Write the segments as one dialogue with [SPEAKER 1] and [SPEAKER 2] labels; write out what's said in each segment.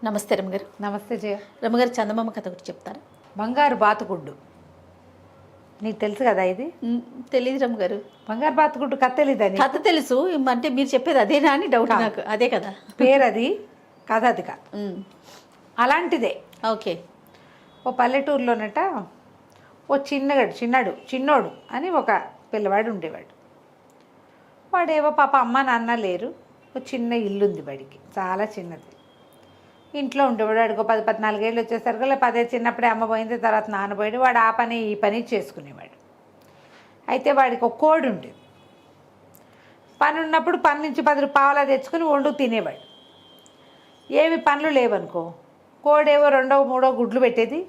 [SPEAKER 1] నమస్తే రమగారు.
[SPEAKER 2] నమస్తే జయ.
[SPEAKER 1] రమగారు, చందమామ కథ ఒకటి చెప్తారా?
[SPEAKER 2] బంగారు బాతుగుడ్డు నీకు తెలుసు కదా ఇది?
[SPEAKER 1] తెలియదు రమగారు.
[SPEAKER 2] బంగారు బాతుగుడ్డు కథ తెలీదని?
[SPEAKER 1] కథ తెలుసు, అంటే మీరు చెప్పేది అదేనా అని డౌట్ నాకు. అదే కదా
[SPEAKER 2] పేరు, అది కథ, అది కాదు. అలాంటిదే.
[SPEAKER 1] ఓకే.
[SPEAKER 2] ఓ పల్లెటూరులోనట ఓ చిన్నోడు అని ఒక పిల్లవాడు ఉండేవాడు. వాడేవో పాప అమ్మ నాన్న లేరు, ఓ చిన్న ఇల్లు ఉంది వాడికి, చాలా చిన్నది. ఇంట్లో ఉండేవాడు. వాడికి 14 ఏళ్ళు వచ్చేసరికి 10 చిన్నప్పుడే అమ్మ పోయింది, తర్వాత నాన్న పోయాడు. వాడు ఆ పని ఈ పని చేసుకునేవాడు. అయితే వాడికి ఒక కోడి ఉండేది. పని ఉన్నప్పుడు పని నుంచి 10 రూపాయలు తెచ్చుకుని వండు తినేవాడు. ఏమి పనులు లేవనుకో, కోడేవో 2, 3 గుడ్లు పెట్టేది.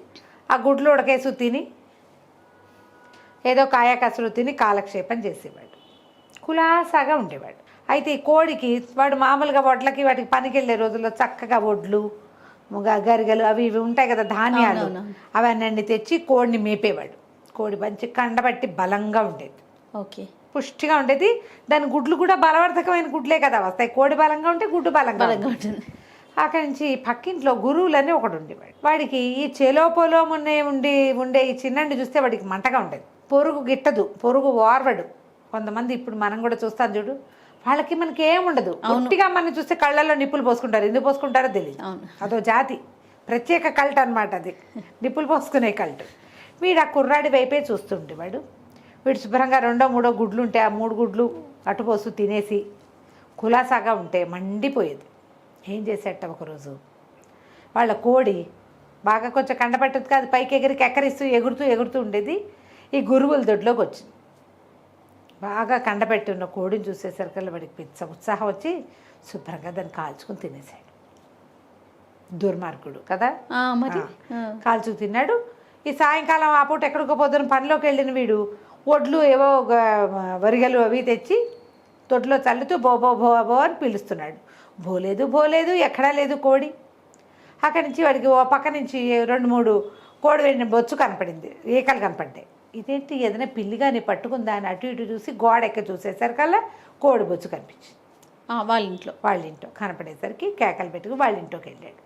[SPEAKER 2] ఆ గుడ్లు ఉడకేసు తిని ఏదో కాయ కసురు తిని కాలక్షేపం చేసేవాడు. కులాసాగా ఉండేవాడు. అయితే ఈ కోడికి వాడు మామూలుగా వడ్లకి వాటికి పనికి వెళ్ళే రోజుల్లో చక్కగా వడ్లు, గరిగలు అవి ఇవి ఉంటాయి కదా, ధాన్యాలు, అవన్నీ తెచ్చి కోడిని మేపేవాడు. కోడి మంచి కండబట్టి బలంగా ఉండేది.
[SPEAKER 1] ఓకే.
[SPEAKER 2] పుష్టిగా ఉండేది. దాని గుడ్లు కూడా బలవర్ధకమైన గుడ్లే కదా వస్తాయి. కోడి బలంగా ఉంటే గుడ్డు బలంగా ఉంటుంది. అక్కడి నుంచి పక్కింట్లో గురువులని ఒకడు ఉండేవాడు. వాడికి ఈ చెలోపొలో ఉండే ఈ చిన్నండి చూస్తే వాడికి మంటగా ఉండేది. పొరుగు గిట్టదు, పొరుగు ఓర్వడు. కొంతమంది ఇప్పుడు మనం కూడా చూస్తాం చూడు, వాళ్ళకి మనకి ఏముండదు. ఒట్టిగా మనం చూస్తే కళ్ళల్లో నిప్పులు పోసుకుంటారు. ఎందుకు పోసుకుంటారో తెలియదు. అదో జాతి, ప్రత్యేక కల్ట్ అనమాట అది, నిప్పులు పోసుకునే కల్ట్. వీడు ఆ కుర్రాడి వైపే చూస్తుండేవాడు. వీడు శుభ్రంగా 2, 3 గుడ్లు ఉంటే ఆ 3 గుడ్లు అటుపోసు తినేసి కులాసాగా ఉంటే మండిపోయేది. ఏం చేసేట ఒకరోజు వాళ్ళ కోడి బాగా కొంచెం కండపట్టదు కాదు, పైకి ఎక్కరిస్తూ ఎగురుతూ ఉండేది. ఈ గురువుల దొడ్లోకి వచ్చింది. బాగా కండపెట్టి ఉన్న కోడిని చూసేసరికి వాడికి పిచ్చ ఉత్సాహం వచ్చి శుభ్రంగా దాన్ని కాల్చుకుని తినేసాడు. దుర్మార్గుడు కదా.
[SPEAKER 1] మరి
[SPEAKER 2] కాల్చుకు తిన్నాడు. ఈ సాయంకాలం ఆ పూట ఎక్కడికో పొద్దున పనిలోకి వెళ్ళిన వీడు ఒడ్లు ఏవో వరిగలు అవి తెచ్చి తొడ్లో చల్లుతూ బో బో బో బో అని పిలుస్తున్నాడు. భోలేదు, ఎక్కడా లేదు కోడి. అక్కడి నుంచి వాడికి ఓ పక్క నుంచి 2, 3 కోడి వెళ్ళిన బొచ్చు కనపడింది, ఈకలు కనపడ్డాయి. ఇదేంటి, ఏదైనా పిల్లిగాని పట్టుకుందా అని అటు ఇటు చూసి గోడెక్క చూసేసరికల్లా కోడి బొచ్చు కనిపించింది. వాళ్ళ ఇంట్లో కనపడేసరికి కేకలు పెట్టుకుని వాళ్ళ ఇంట్లోకి వెళ్ళాడు.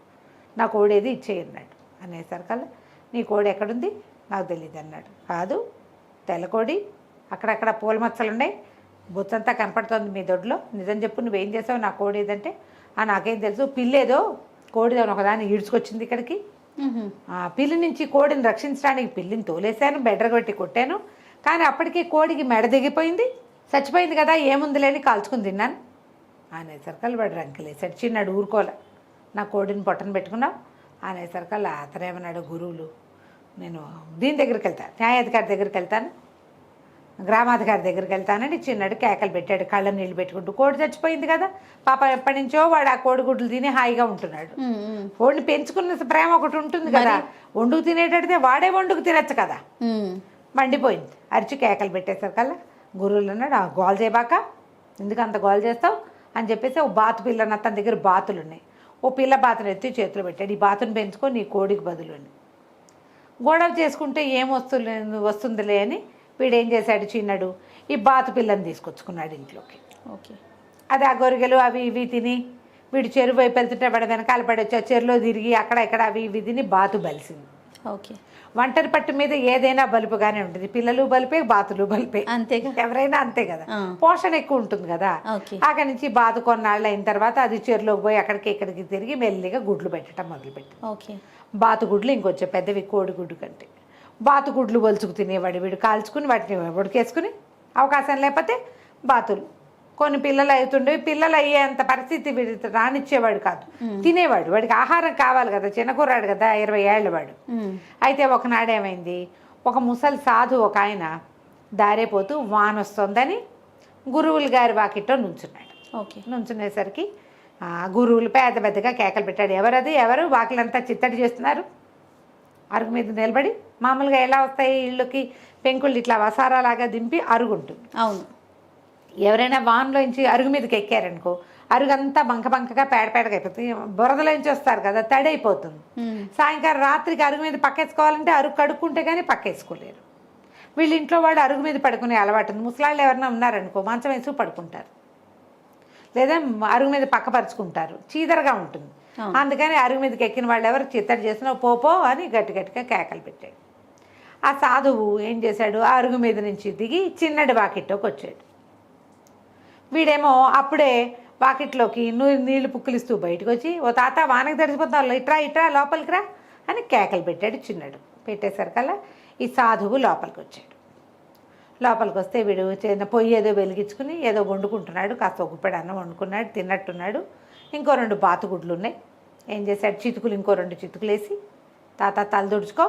[SPEAKER 2] నా కోడి ఏది ఇచ్చేయన్నాడు. అనేసరికల్లా నీ కోడి ఎక్కడుంది? నాకు తెలియదు అన్నాడు. కాదు, తెల్లకోడి, అక్కడక్కడ పూల మచ్చలు ఉన్నాయి, బొచ్చంతా కనపడుతోంది మీ దొడ్లో, నిజం చెప్పు, నువ్వేం చేసావు? నా కోడి ఏదంటే నాకేం తెలుసు, పిల్లేదో కోడిదో ఒకదాన్ని ఈడ్చుకొచ్చింది ఇక్కడికి. ఆ పిల్లి నుంచి కోడిని రక్షించడానికి పిల్లిని తోలేశాను, బెడ్రగొట్టి కొట్టాను, కానీ అప్పటికే కోడికి మెడ దిగిపోయింది, చచ్చిపోయింది కదా, ఏముందిలేని కాల్చుకుని తిన్నాను అనేసరికల్లా వాడు రంకెలేసాడు. చిన్నాడు ఊరుకోలే. నా కోడిని పొట్టను పెట్టుకున్నావు అనేసరికల్లా అతనేమన్నాడు, గురువులు, నేను దీని దగ్గరికి వెళ్తాను, న్యాయాధికారి దగ్గరికి వెళ్తాను, గ్రామాధికారి దగ్గరికి వెళ్తానని చిన్నాడు కేకలు పెట్టాడు, కళ్ళ నీళ్ళు పెట్టుకుంటూ. కోడి చచ్చిపోయింది కదా పాప, ఎప్పటి నుంచో వాడు ఆ కోడిగుడ్లు తిని హాయిగా ఉంటున్నాడు. కోడిని పెంచుకున్న ప్రేమ ఒకటి ఉంటుంది కదా, వండుకు తినేటడితే వాడే వండుకు తినచ్చు కదా. మండిపోయింది, అరిచి కేకలు పెట్టేసరికల్లా గురువులు అన్నాడు, గోల్ చేయబాక, ఎందుకు అంత గోల్ చేస్తావు అని చెప్పేసి ఓ బాతు పిల్లని, తన దగ్గర బాతులు ఉన్నాయి, ఓ పిల్ల బాతును ఎత్తి చేతిలో పెట్టాడు. ఈ బాతును పెంచుకొని నీ కోడికి బదులు అని. గొడవ చేసుకుంటే ఏం వస్తుందిలే అని వీడేం చేశాడు, చిన్నాడు ఈ బాతు పిల్లని తీసుకొచ్చుకున్నాడు ఇంట్లోకి.
[SPEAKER 1] ఓకే.
[SPEAKER 2] అది ఆ గొరిగలు అవి ఇవి తిని వీడు చెరువు వైపు వెళ్తుంటే వాడు వెనకాల పడొచ్చి చెరువులో తిరిగి అక్కడ ఇక్కడ అవి ఇవి తిని బాతు బలిసింది.
[SPEAKER 1] ఓకే.
[SPEAKER 2] ఒంటరి పట్టు మీద ఏదైనా బలుపుగానే ఉంటుంది. పిల్లలు బలిపే, బాతులు బలిపే, అంతేగా, ఎవరైనా అంతే కదా. పోషణ ఎక్కువ ఉంటుంది కదా. అక్కడి నుంచి బాతు కొన్నాళ్ళు అయిన తర్వాత అది చెరువులోకి పోయి అక్కడికి ఇక్కడికి తిరిగి మెల్లిగా గుడ్లు పెట్టడం మొదలుపెట్టి. బాతు గుడ్లు ఇంకొంచెం పెద్దవి కోడి గుడ్డు కంటే. బాతు గుడ్లు ఒలుచుకు తినేవాడు వీడు, కాల్చుకుని వాటిని ఉడికేసుకుని, అవకాశం లేకపోతే బాతులు. కొన్ని పిల్లలు అవుతుండేవి, పిల్లలు అయ్యేంత పరిస్థితి వీడి రానిచ్చేవాడు కాదు, తినేవాడు. వాడికి ఆహారం కావాలి కదా, చిన్నకూరాడు కదా, 20 ఏళ్ళ వాడు. అయితే ఒకనాడేమైంది, ఒక ముసలి సాధు ఒక ఆయన దారేపోతూ వానొస్తుందని గురువులు గారి వాకిట్లో నుంచున్నాడు. నుంచునేసరికి గురువులు పెద్దగా కేకలు పెట్టాడు, ఎవరు వాకిలంతా చిత్తడి చేస్తున్నారు, అరుగు మీద నిలబడి. మామూలుగా ఎలా వస్తాయి ఇళ్ళకి పెంకుళ్ళు, ఇట్లా వసారాలాగా దింపి అరుగుంటుంది.
[SPEAKER 1] అవును.
[SPEAKER 2] ఎవరైనా వాన్లోంచి అరుగు మీదకి ఎక్కారనుకో, అరుగంతా బంకగా పేడగా అయిపోతుంది. బురదలోంచి వస్తారు కదా, తడి అయిపోతుంది. సాయంకాలం రాత్రికి అరుగు మీద పక్కేసుకోవాలంటే అరుగు కడుక్కుంటే కానీ పక్కేసుకోలేరు. వీళ్ళ ఇంట్లో వాడు అరుగు మీద పడుకునే అలవాటు ఉంది. ముసలాళ్ళు ఎవరైనా ఉన్నారనుకో మంచం వేసి పడుకుంటారు. లేదా అరుగు మీద పక్కపరుచుకుంటారు, చీదరగా ఉంటుంది. అందుకని అరుగు మీదకి ఎక్కిన వాళ్ళు ఎవరు చిత్తడి చేసినా పో అని గట్టి గట్టిగా కేకలు పెట్టాడు. ఆ సాధువు ఏం చేశాడు, ఆ అరుగు మీద నుంచి దిగి చిన్నటి వాకిట్లోకి వచ్చాడు. వీడేమో అప్పుడే వాకిట్లోకి నీళ్లు పుక్కిలిస్తూ బయటకు వచ్చి, ఓ తాత వానకి తడిసిపోతావు, ఇట్రా లోపలికి రా అని కేకలు పెట్టాడు. చిన్నడు పెట్టేసరికల్లా ఈ సాధువు లోపలికి వచ్చాడు. లోపలికి వస్తే వీడు చిన్న పొయ్యి ఏదో వెలిగించుకుని ఏదో వండుకుంటున్నాడు. కాస్త ఒక గుప్పెడు అన్నం వండుకున్నాడు, తిన్నట్టున్నాడు. ఇంకో 2 బాతుగుడ్లు ఉన్నాయి. ఏం చేశాడు, చితుకులు ఇంకో 2 చితుకులు వేసి, తాత తల తుడుచుకో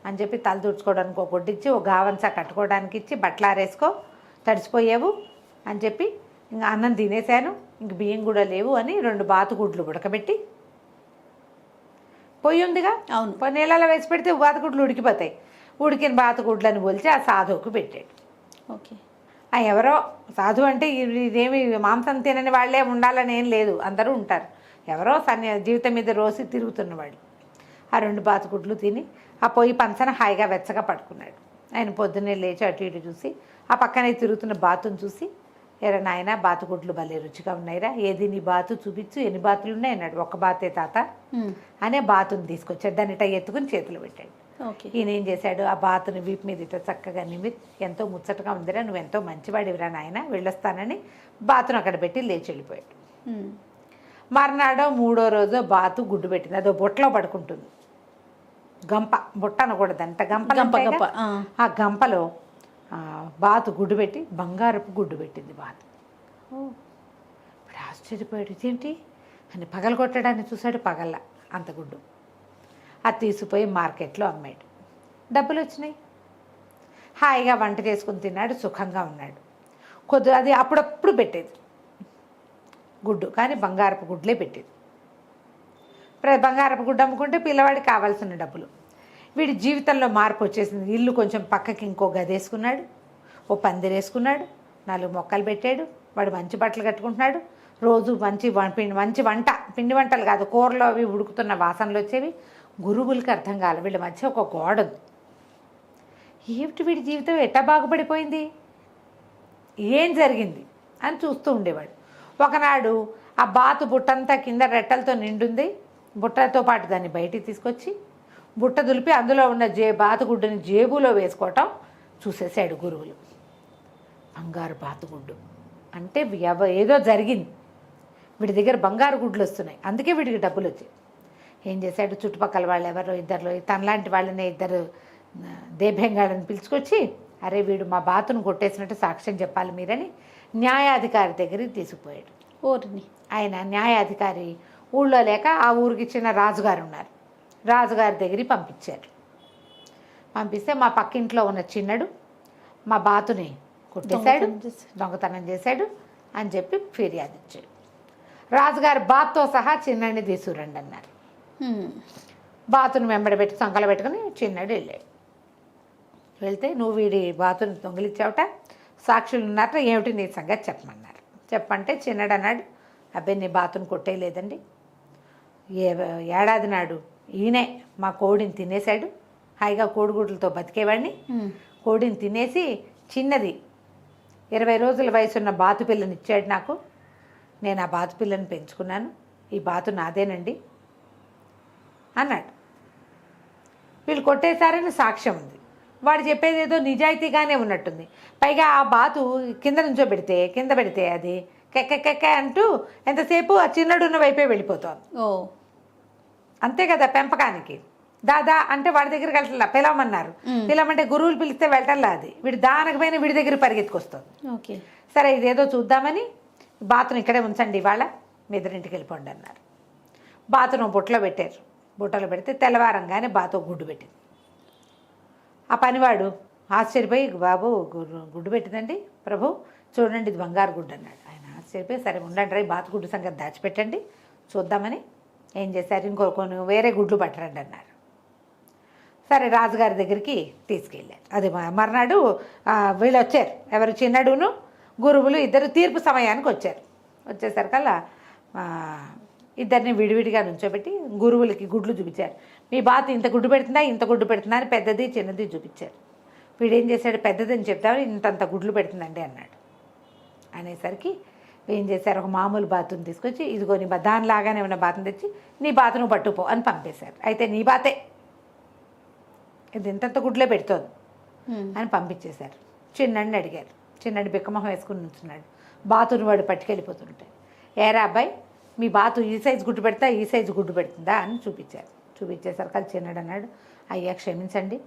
[SPEAKER 2] అని చెప్పి తల తుడుచుకోవడానికి ఒక గుడ్డ ఇచ్చి, ఒక గావంచా కట్టుకోవడానికి ఇచ్చి, బట్టలు ఆరేసుకో తడిసిపోయావు అని చెప్పి, ఇంకా అన్నం తినేశాను, ఇంక బియ్యం కూడా లేవు అని 2 బాతుగుడ్లు ఉడకబెట్టి, పొయ్యి ఉందిగా, అవును, నీళ్ళలో వేసి పెడితే బాతుగుడ్లు ఉడికిపోతాయి. ఉడికిన బాతుగుడ్లను పోల్చి ఆ సాధువుకు పెట్టాడు.
[SPEAKER 1] ఓకే.
[SPEAKER 2] ఎవరో సాధువు అంటే ఇదేమి మాంసం తినని వాళ్ళే ఉండాలని ఏం లేదు, అందరూ ఉంటారు. ఎవరో జీవితం మీద రోజు తిరుగుతున్నవాడు ఆ 2 బాతుగుడ్లు తిని ఆ పొయ్యి పంచన హాయిగా వెచ్చగా పడుకున్నాడు. ఆయన పొద్దున్నే లేచి అటు ఇటు చూసి ఆ పక్కనే తిరుగుతున్న బాతును చూసి, ఎరా నాయన బాతుగుడ్లు భలే రుచిగా ఉన్నాయిరా, ఏది నీ బాతు చూపించు, ఎన్ని బాతులు ఉన్నాయి అన్నాడు. 1 బాతే తాత అనే బాతుని తీసుకొచ్చాడు. దాన్ని ఇట్లా ఎత్తుకుని చేతులు పెట్టాడు. ఈయన ఏం చేశాడు, ఆ బాతుని వీపు మీద ఇట్లా చక్కగా నిమ్మి, ఎంతో ముచ్చటగా ఉందిరా, నువ్వెంతో మంచివాడివిరా నాయన, వెళ్ళొస్తానని బాతును అక్కడ పెట్టి లేచి వెళ్ళిపోయాడు. మర్నాడో 3వ రోజో బాతు గుడ్డు పెట్టింది. అదో బుట్టలో పడుకుంటుంది. గంప, బుట్ట అనకూడదు అంట, గంప. ఆ గంపలో బాతు గుడ్డు పెట్టి బంగారపు గుడ్డు పెట్టింది బాతు. ఇప్పుడు ఆశ్చర్యపోయాడు, ఇదేంటి అని పగల కొట్టడాన్ని చూశాడు. పగల్లా అంత గుడ్డు. అది తీసుకుపోయి మార్కెట్లో అమ్మాడు. డబ్బులు వచ్చినాయి. హాయిగా వంట చేసుకుని తిన్నాడు, సుఖంగా ఉన్నాడు. అది అప్పుడప్పుడు పెట్టేది గుడ్డు, కానీ బంగారపు గుడ్లే పెట్టేది. బంగారపు గుడ్డు అమ్ముకుంటే పిల్లవాడికి కావాల్సిన డబ్బులు. వీడి జీవితంలో మార్పు వచ్చేసింది. ఇల్లు కొంచెం పక్కకి ఇంకో గది వేసుకున్నాడు, ఓ పందిరి వేసుకున్నాడు, 4 మొక్కలు పెట్టాడు. వాడు మంచి బట్టలు కట్టుకుంటున్నాడు. రోజు మంచి వంట, పిండి వంటలు కాదు, కూరలో అవి ఉడుకుతున్న వాసనలు వచ్చేవి. గురువులకి అర్థం కాలే, వీళ్ళ మధ్య ఒక గోడ ఉంది. ఏమిటి వీడి జీవితం ఎట్టా బాగుపడిపోయింది, ఏం జరిగింది అని చూస్తూ ఉండేవాడు. ఒకనాడు ఆ బాతు బుట్టంతా కింద రెట్టలతో నిండుంది. బుట్టతో పాటు దాన్ని బయటికి తీసుకొచ్చి బుట్ట దులిపి అందులో ఉన్న బాతుగుడ్డుని జేబులో వేసుకోవటం చూసేసాడు గురువులు. బంగారు బాతుగుడ్డు అంటే ఏదో జరిగింది, వీడి దగ్గర బంగారు గుడ్లు వస్తున్నాయి, అందుకే వీడికి డబ్బులు వచ్చాయి. ఏం చేశాడు, చుట్టుపక్కల వాళ్ళు ఎవరో ఇద్దరు తనలాంటి వాళ్ళని 2 దేభ్యంగాళ్ళని పిలుచుకొచ్చి, అరే వీడు మా బాతును కొట్టేసినట్టు సాక్ష్యం చెప్పాలి మీరని న్యాయాధికారి దగ్గరికి తీసుకుపోయాడు.
[SPEAKER 1] ఓరిని.
[SPEAKER 2] ఆయన న్యాయాధికారి ఊళ్ళో లేక ఆ ఊరికి చిన్న రాజుగారు ఉన్నారు, రాజుగారి దగ్గరికి పంపించారు. పంపిస్తే మా పక్కింట్లో ఉన్న చిన్నడు మా బాతుని కొట్టేశాడు, దొంగతనం చేశాడు అని చెప్పి ఫిర్యాదు ఇచ్చాడు. రాజుగారు బాతుతో సహా చిన్నడిని తీసుకురండి అన్నారు. బాతును వెంబడబెట్టి సంకల పెట్టుకుని చిన్నడు వెళ్ళాడు. వెళ్తే, నువ్వు వీడి బాతుని దొంగిలించావుట, సాక్షులు ఉన్నారట, ఏమిటి నీ సంగతి చెప్పమన్నారు. చెప్పంటే చిన్నడు అన్నాడు, అబ్బాయి నీ బాతుని కొట్టేయలేదండి, ఏడాది నాడు ఈయనే మా కోడిని తినేశాడు, హాయిగా కోడిగుడ్లతో బతికేవాడిని, కోడిని తినేసి చిన్నది 20 రోజుల వయసున్న బాతు పిల్లని ఇచ్చాడు నాకు, నేను ఆ బాతు పిల్లని పెంచుకున్నాను, ఈ బాతు నాదేనండి అన్నాడు. వీళ్ళు కొట్టేశారని సాక్ష్యం ఉంది. వాడు చెప్పేది ఏదో నిజాయితీగానే ఉన్నట్టుంది. పైగా ఆ బాతు కింద పెడితే అది కెక్క అంటూ ఎంతసేపు ఆ చిన్నడున్న వైపే వెళ్ళిపోతుంది. అంతే కదా పెంపకానికి. దాదా అంటే వాడి దగ్గరికి వెళ్ళట్లా, పిలవమన్నారు, పిలవమంటే గురువులు పిలిస్తే వెళ్ళటల్లా, అది వీడు దానకపోయినా వీడి దగ్గర పరిగెత్తుకొస్తుంది.
[SPEAKER 1] ఓకే,
[SPEAKER 2] సరే ఇదేదో చూద్దామని బాతును ఇక్కడే ఉంచండి, ఇవాళ మీ ఎదురింటికి వెళ్ళిపోండి అన్నారు. బాతును బుట్టలో పెట్టారు. బుట్టలో పెడితే తెల్లవారంగానే బాతు గుడ్డు పెట్టింది. ఆ పనివాడు ఆశ్చర్యపోయి, బాబు గుడ్డు పెట్టిందండి ప్రభు, చూడండి ఇది బంగారు గుడ్డు అన్నాడు. ఆయన ఆశ్చర్యపోయి, సరే ఉండండి రా, బాతు గుడ్డు సంగతి దాచిపెట్టండి చూద్దామని ఏం చేశారు, కొన్ని వేరే గుడ్లు పట్టరండి అన్నారు. సరే రాజుగారి దగ్గరికి తీసుకెళ్ళారు. అది మర్నాడు వీళ్ళు వచ్చారు, ఎవరు చిన్నడును గురువులు ఇద్దరు తీర్పు సమయానికి వచ్చారు. వచ్చేసరికల్లా ఇద్దరిని విడివిడిగా నుంచోబెట్టి గురువులకి గుడ్లు చూపించారు. మీ బాతు ఇంత గుడ్డు పెడుతుందా అని పెద్దది చిన్నది చూపించారు. వీడేం చేశాడు, పెద్దదని చెప్తాడు, ఇంతంత గుడ్లు పెడుతుందండి అన్నాడు. అనేసరికి ఏం చేశారు, ఒక మామూలు బాతుని తీసుకొచ్చి ఇదిగో నీ దానిలాగానే ఉన్న బాతుని తెచ్చి నీ బాతును పట్టుపో అని పంపేశారు. అయితే నీ బాతే ఇది ఇంతంత గుడ్లే పెడుతోంది అని పంపించేశారు. చిన్నడిని అడిగారు. చిన్నడి బిక్కమొహం వేసుకుని ఉంటున్నాడు. బాతుని వాడు పట్టుకెళ్ళిపోతుంటే, ఏరా అబ్బాయి మీ బాతు ఈ సైజు గుడ్డు పెడతా ఈ సైజు గుడ్డు పెడుతుందా అని చూపించారు. చూపించేసరికి అది చిన్నడు అన్నాడు, అయ్యా క్షమించండి,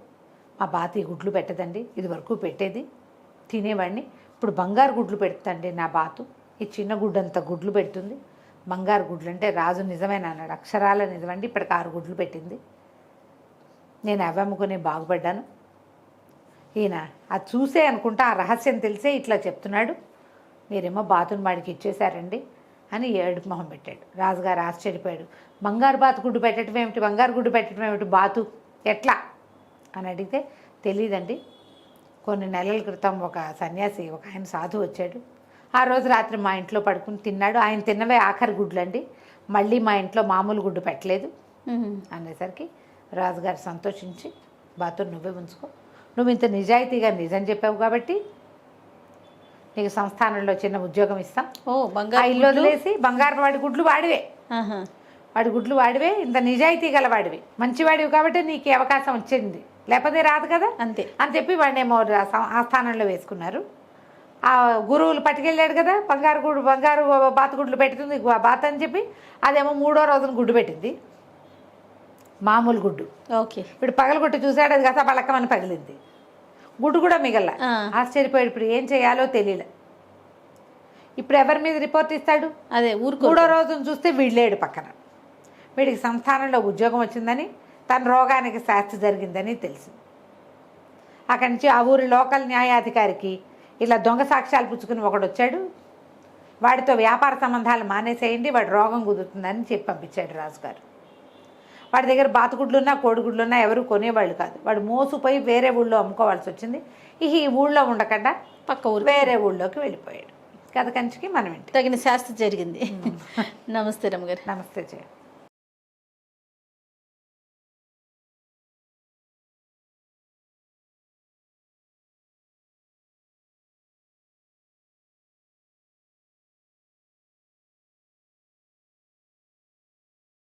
[SPEAKER 2] మా బాతు ఈ గుడ్లు పెట్టదండి, ఇది వరకు పెట్టేది తినేవాడిని, ఇప్పుడు బంగారు గుడ్లు పెడుతుందండి నా బాతు, ఈ చిన్న గుడ్డు అంత గుడ్లు పెడుతుంది, బంగారు గుడ్లు అంటే రాజు నిజమేనా అన్నాడు. అక్షరాల నిజమండి, ఇప్పటికి 6 గుడ్లు పెట్టింది, నేను అవి అమ్ముకుని బాగుపడ్డాను. ఈయన అది చూసే అనుకుంటా ఆ రహస్యం తెలిసే ఇట్లా చెప్తున్నాడు, మీరేమో బాతుని వాడికి ఇచ్చేశారండి అని ఏడుపు మొహం పెట్టాడు. రాజుగారు ఆశ్చర్యపోయాడు. బంగారు బాతు గుడ్డు పెట్టడం ఏమిటి, బంగారు గుడ్డు పెట్టడం ఏమిటి, బాతు ఎట్లా అని అడిగితే తెలియదండి, కొన్ని నెలల క్రితం ఒక సన్యాసి ఒక ఆయన సాధువు వచ్చాడు, ఆ రోజు రాత్రి మా ఇంట్లో పడుకుని తిన్నాడు, ఆయన తిన్నవే ఆఖరి గుడ్లండి, మళ్ళీ మా ఇంట్లో మామూలు గుడ్డు పెట్టలేదు అనేసరికి రాజుగారు సంతోషించి బాతుని నువ్వే ఉంచుకో, నువ్వు ఇంత నిజాయితీగా నిజం చెప్పావు కాబట్టి నీకు సంస్థానంలో చిన్న ఉద్యోగం ఇస్తాం, ఆ ఇల్లు వదిలేసి బంగారు వాడి గుడ్లు వాడివే, వాడి గుడ్లు వాడివే, ఇంత నిజాయితీ గల వాడివి, మంచివాడివి కాబట్టి నీకు అవకాశం వచ్చింది, లేకపోతే రాదు కదా
[SPEAKER 1] అంతే అని
[SPEAKER 2] చెప్పి వాడినేమో ఆ స్థానంలో వేసుకున్నారు. ఆ గురువులు పట్టుకెళ్ళాడు కదా, బంగారు బాతుగుడ్లు పెట్టుతుంది బాత అని చెప్పి, అదేమో 3వ రోజున గుడ్డు పెట్టింది, మామూలు గుడ్డు.
[SPEAKER 1] ఓకే,
[SPEAKER 2] ఇప్పుడు పగలగొట్టి చూశాడు, అది గస పలకమని పగిలింది, గుడ్డు కూడా మిగల. ఆశ్చర్యపోయాడు, ఇప్పుడు ఏం చేయాలో తెలియలే. ఇప్పుడు ఎవరి మీద రిపోర్ట్ ఇస్తాడు?
[SPEAKER 1] అదే ఊరుకో.
[SPEAKER 2] 3వ రోజున చూస్తే వీళ్ళేడు పక్కన, వీడికి సంస్థానంలో ఉద్యోగం వచ్చిందని, తన రోగానికి శాస్తి జరిగిందని తెలిసింది. అక్కడి నుంచి ఆ ఊరి లోకల్ న్యాయాధికారికి ఇలా దొంగ సాక్ష్యాలు పుచ్చుకుని ఒకడు వచ్చాడు, వాడితో వ్యాపార సంబంధాలు మానేసేయండి, వాడి రోగం కుదురుతుందని చెప్పి పంపించాడు రాజుగారు. వాడి దగ్గర బాతుగుడ్లున్నా కోడిగుడ్లున్నా ఎవరు కొనేవాళ్ళు కాదు, వాడు మోసుపోయి వేరే ఊళ్ళో అమ్ముకోవాల్సి వచ్చింది. ఈ ఊళ్ళో ఉండకుండా
[SPEAKER 1] పక్క ఊరు
[SPEAKER 2] వేరే ఊళ్ళోకి వెళ్ళిపోయాడు. కథ కంచికి మనం ఇంటి
[SPEAKER 1] తగిన శాస్త్ర జరిగింది. నమస్తే రమ్మగారు.
[SPEAKER 2] నమస్తే జయ.